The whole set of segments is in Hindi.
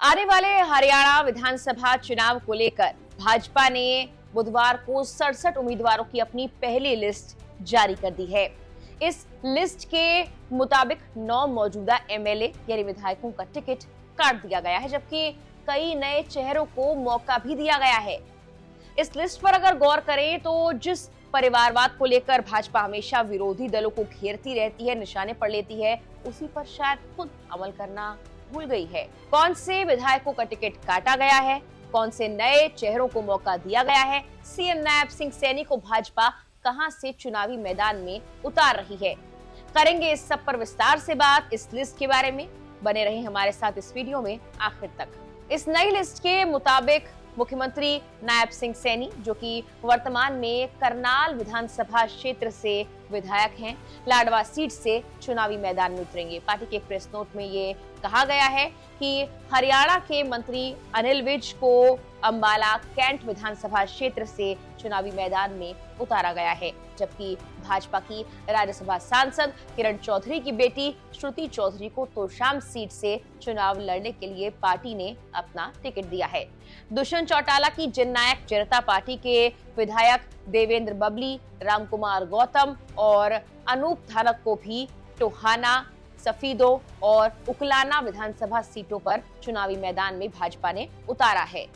आने वाले हरियाणा विधानसभा चुनाव को लेकर भाजपा ने बुधवार को 67 उम्मीदवारों की अपनी पहली लिस्ट जारी कर दी है। इस लिस्ट के मुताबिक 9 मौजूदा एमएलए यानी विधायकों का टिकट काट दिया गया है, जबकि कई नए चेहरों को मौका भी दिया गया है। इस लिस्ट पर अगर गौर करें तो जिस परिवारवाद को लेकर भाजपा हमेशा विरोधी दलों को घेरती रहती है, निशाने पर लेती है, उसी पर शायद खुद अमल करना भूल गई है। कौन से विधायकों का टिकट काटा गया है, कौन से नए चेहरों को मौका दिया गया है, सीएम नायब सिंह सैनी को भाजपा कहां से चुनावी मैदान में उतार रही है, करेंगे इस सब पर विस्तार से बात। इस लिस्ट के बारे में बने रहे हमारे साथ इस वीडियो में आखिर तक। इस नई लिस्ट के मुताबिक मुख्यमंत्री नायब सिंह सैनी, जो कि वर्तमान में करनाल विधानसभा क्षेत्र से विधायक हैं, लाडवा सीट से चुनावी मैदान में उतरेंगे। पार्टी के प्रेस नोट में ये कहा गया है कि हरियाणा के मंत्री अनिल विज को अंबाला कैंट विधानसभा क्षेत्र से चुनावी मैदान में उतारा गया है, जबकि भाजपा की राज्यसभा सांसद किरण चौधरी की बेटी श्रुति चौधरी को तोशाम सीट से चुनाव लड़ने के लिए पार्टी ने अपना टिकट दिया है। दुष्यंत चौटाला की जननायक जनता पार्टी के विधायक देवेंद्र बबली, रामकुमार गौतम और अनूप धानक को भी टोहाना, सफीदो और उकलाना विधानसभा सीटों पर चुनावी मैदान में भाजपा ने उतारा है।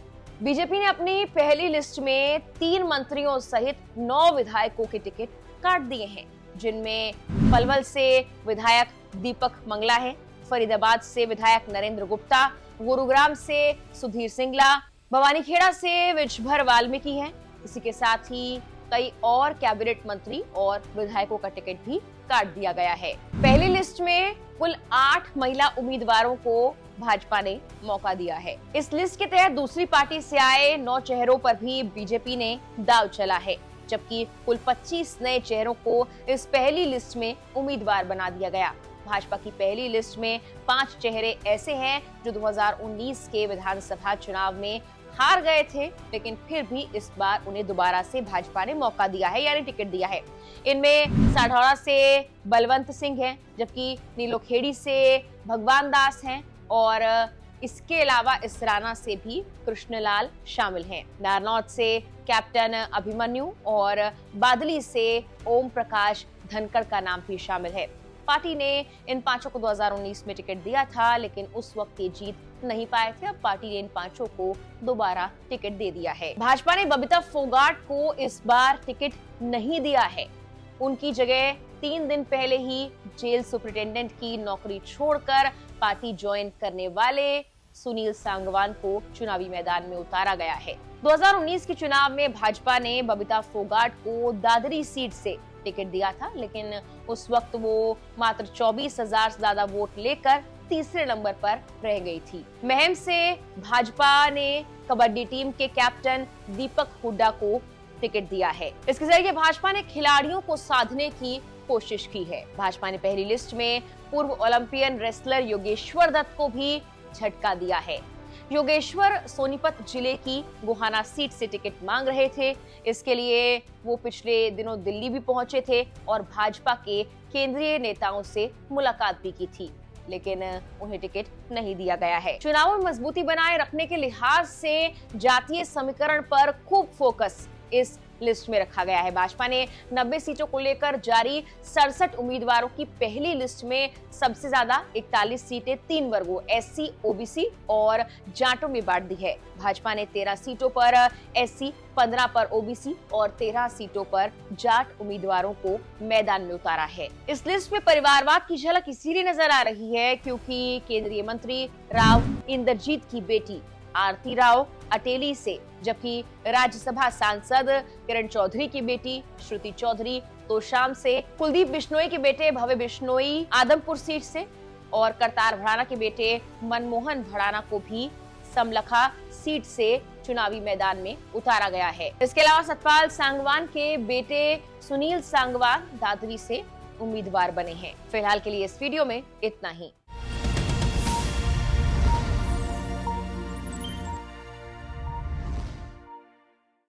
बीजेपी ने अपनी पहली लिस्ट में 3 मंत्रियों सहित 9 विधायकों के टिकट काट दिए हैं, जिनमें पलवल से विधायक दीपक मंगला है, फरीदाबाद से विधायक नरेंद्र गुप्ता, गुरुग्राम से सुधीर सिंगला, भवानीखेड़ा से विजभर वाल्मीकि हैं। इसी के साथ ही कई और कैबिनेट मंत्री और विधायकों का टिकट भी काट दिया गया है। पहली लिस्ट में कुल 8 महिला उम्मीदवारों को भाजपा ने मौका दिया है। इस लिस्ट के तहत दूसरी पार्टी से आए 9 चेहरों पर भी बीजेपी ने दांव चला है, जबकि कुल 25 नए चेहरों को इस पहली लिस्ट में उम्मीदवार बना दिया गया। भाजपा की पहली लिस्ट में 5 चेहरे ऐसे हैं जो 2019 के विधानसभा चुनाव में हार गए थे, लेकिन फिर भी इस बार उन्हें दोबारा से भाजपा ने मौका दिया है यानी टिकट दिया है। इनमें साढौरा से बलवंत सिंह हैं, जबकि नीलोखेड़ी से भगवान दास हैं और इसके अलावा इसराना से भी कृष्णलाल शामिल हैं। नारनौत से कैप्टन अभिमन्यु और बादली से ओम प्रकाश धनखड़ का नाम भी शामिल है। पार्टी ने इन 5 को 2019 में टिकट दिया था, लेकिन उस वक्त ये जीत नहीं पाए थे। अब पार्टी ने इन 5 को दोबारा टिकट दे दिया है। भाजपा ने बबीता फोगाट को इस बार टिकट नहीं दिया है। उनकी जगह 3 दिन पहले ही जेल सुपरिटेंडेंट की नौकरी छोड़कर पार्टी ज्वाइन करने वाले सुनील सांगवान को चुनावी मैदान में उतारा गया है। 2019 के चुनाव में भाजपा ने बबीता फोगाट को दादरी सीट से टिकट दिया था, लेकिन उस वक्त वो मात्र 24,000 से ज्यादा वोट लेकर तीसरे नंबर पर रह गई थी। महम से भाजपा ने कबड्डी टीम के कैप्टन दीपक हुड्डा को टिकट दिया है। इसके जरिए भाजपा ने खिलाड़ियों को साधने की कोशिश की है। भाजपा ने पहली लिस्ट में पूर्व ओलंपियन रेसलर योगेश्वर दत्त को भी झटका दिया है। योगेश्वर सोनीपत जिले की गोहाना सीट से टिकट मांग रहे थे। इसके लिए वो पिछले दिनों दिल्ली भी पहुंचे थे और भाजपा के केंद्रीय नेताओं से मुलाकात भी की थी, लेकिन उन्हें टिकट नहीं दिया गया है। चुनाव में मजबूती बनाए रखने के लिहाज से जातीय समीकरण पर खूब फोकस इस लिस्ट में रखा गया है। भाजपा ने 90 सीटों को लेकर जारी 67 उम्मीदवारों की पहली लिस्ट में सबसे ज्यादा 41 सीटें 3 वर्गों एससी, ओबीसी और जाटों में बांट दी है। भाजपा ने 13 सीटों पर एससी, 15 पर ओबीसी और 13 सीटों पर जाट उम्मीदवारों को मैदान में उतारा है। इस लिस्ट में परिवारवाद की झलक इसीलिए नजर आ रही है क्योंकि केंद्रीय मंत्री राव इंद्रजीत की बेटी आरती राव अटेली से, जबकि राज्यसभा सांसद किरण चौधरी की बेटी श्रुति चौधरी तोशाम से, कुलदीप बिश्नोई के बेटे भव्य बिश्नोई आदमपुर सीट से और करतार भड़ाना के बेटे मनमोहन भड़ाना को भी समलखा सीट से चुनावी मैदान में उतारा गया है। इसके अलावा सतपाल सांगवान के बेटे सुनील सांगवान दादरी से उम्मीदवार बने हैं। फिलहाल के लिए इस वीडियो में इतना ही।